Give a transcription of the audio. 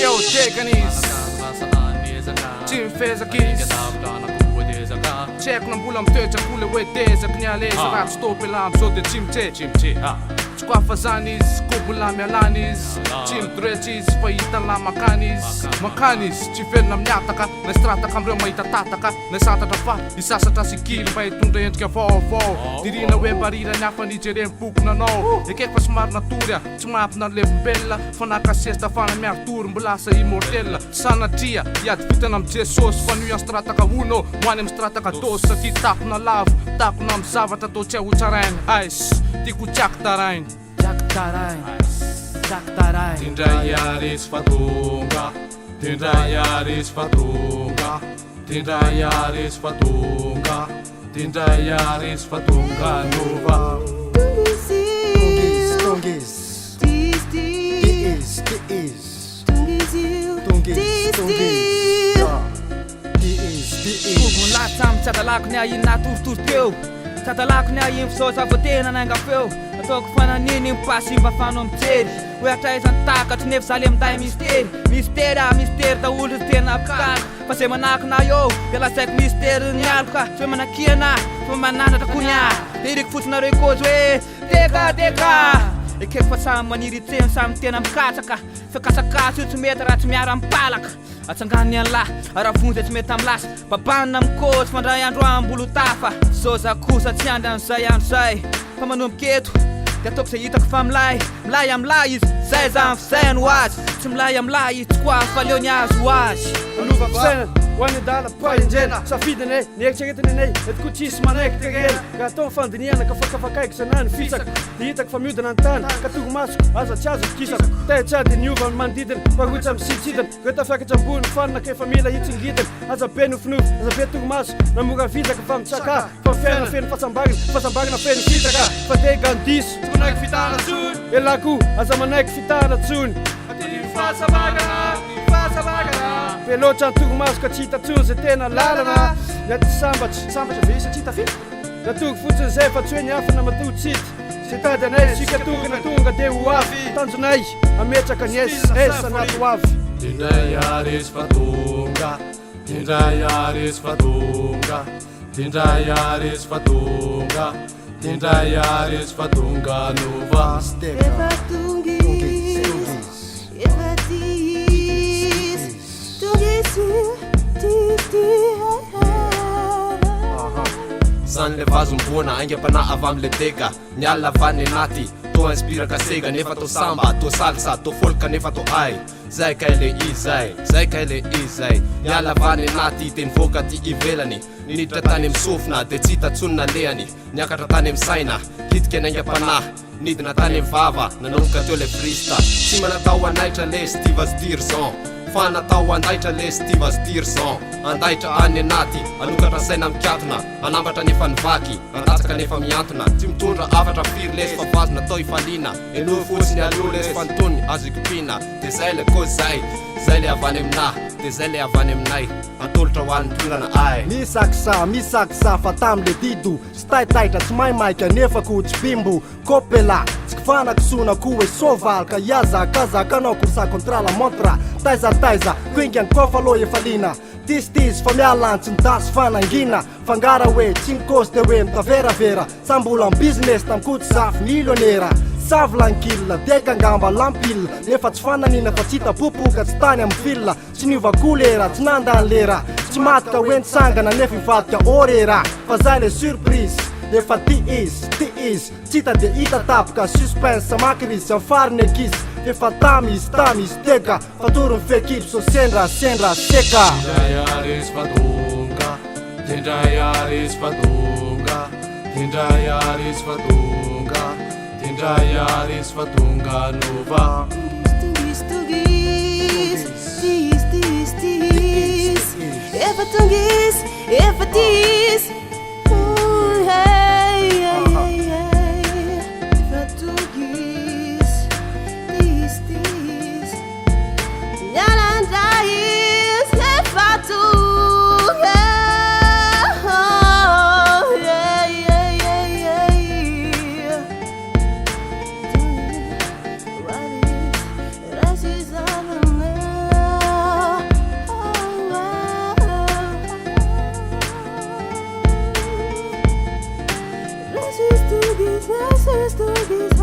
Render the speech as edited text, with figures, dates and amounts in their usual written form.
eu tekanis tsy mifezaka izy tseko nambola mitoetra mbola hoe tezaka ny aleza raha tsy topy lambo zao dia tsy mitse tsy koa fa zany izy kobola mialany izy tsy midoretsy izy fa hita la makany izy tsy velona miataka na strataka amreo mahita tataka na satatra fa isasatra sikily mba hitondra endrika vaovao dirina hoe mbarirany hafa nijereny boky nanao ekeko fa somary natory tsy mahampina levimbelona fa nakasesta fana miaritory mbo lasa immortela sanatria iady vitana am jesosy fa nuy an strataka ono moany am strataka dosy satria takona lavo takona am zavatra atao tsy ahotsarainy ais tiako tsiako tarainy Tindray aris fatunga Tindray aris fatunga Tindray aris fatunga Tindray aris fatunga nova Tungis Kogon latsam tsy adalako ny ahiny natoritory teo tsy adalako ny ahiny fisaosa voatena nanga feo ataoko fananiny mipasy mba fanao mijery hoe atraizany takatry nefa zaly aminday mistera daolo zy tena apikaka fa zay manakina eo dia lasaiko mistera ny aloka tsy hoe manakiana fa mananatra konya dia iriko fotsinareo kozy hoe teka ekeko fa samy maniry itseny samy tena mikatsaka fikasakasa io tsy mety raha tsy miara mipalaka atsangany an'lahy aravonjy tsy mety am'lasa babanina mikozy fandray andro ambolo tafa soza kosa tsy andry an'izay andro zay fa manomboketo dia ataoko zay hitako fa milay am'lahy izy zay zany fisay no azy tsy milay am'lahy izy tsy koa fa leo ny azo ho azy Anuva fisainana ho an'ny adala painjena safidiny e nieritreretiny anay etiko tsisy manaiky tegena ka atao ny fandiniana ka fakafakaiko sanany fitsaka dia hitako fa miodina ny tany ka togo masoko aza tsy azo kisaka taitsady niova manodidina parotsy amy sitsidana re tafiakatra ambony fanina ka efa mila hitsingitana aza be nofinofy aza be togo maso namora vizaka fa mitsaka fa fiaina feno fasambarina feno fitaka fa te gandiso tsy manaiky fitana tsony elako aza manaiky fitana tsony Pe loatra ny togomaso ka tsy hita tsony zay tena lalana Nety sambatry ve isa tsy hita fita Natogo fotsiny zay fa tsy hoe ny hafa na matodo tsity Sy tady anay sika tokana tonga dia ho avy Tanjonay ametraka ny esa anaty ho avy Tindray aris fatunga Tindray aris fatunga Tindray aris fatunga Tindray aris fatunga nova San le vazombona aingam-pana avy am'le deka ny alina avany anaty to inspiraka sega nefa to samba to salsa to folka nefa to ay zay kay le izay ny alina avany anaty dia nivoaka ty ivelany niditra tany am'sofina dia tsy hita tsony nalehany niakatra tany am'saina hitika ny aingam-panahy nidina tany am'vava nanomboka teo le frista tsy manatao anaitra le Stivas Dirson fa natao andaitra le Stivas Dirson andaitra any anaty anokatra saina mikatona anambatra nefa nivaky andatsaka nefa miantona tsy mitondra afatra firy lesy fa vazo natao ifaliana eno fotsiny aloha lesy fantony azo ikopina dia zay le kozy zay le avany aminahy dia zay le avany aminay atolotra ho an'ny toerana ay misaksa fa tam'le dido sy taitaitra tsy maimaika nefa ko tsy bimbo kopela tsy kifanaky sonako hoe sovalka iazakazaka anao korsa contrala montra taiza kuingany kofa lo efalina tis fa mialantsy midasy fanangina fangara hoe tsy nikosy dia hoe mitaveravera sambola am business tamikotsy zafy millionnaire savy lankilina deka angamba lampilina nefa tsy fananina fa tsy hita popoka tsy tany amy filina tsy niova kolera tsy nandany lera tsy matika hoe nitsangana nefa ivadika orera fa zay le surprise efa ty izy tsy hita dia hita tapoka suspense makirisy am fariny ekisy efa tamis teka fatorony fekipy so sendra seka Tindray aris fatunga Tindray aris fatunga Tindray aris fatunga Tindray aris fatunga nova Efa tis sister, these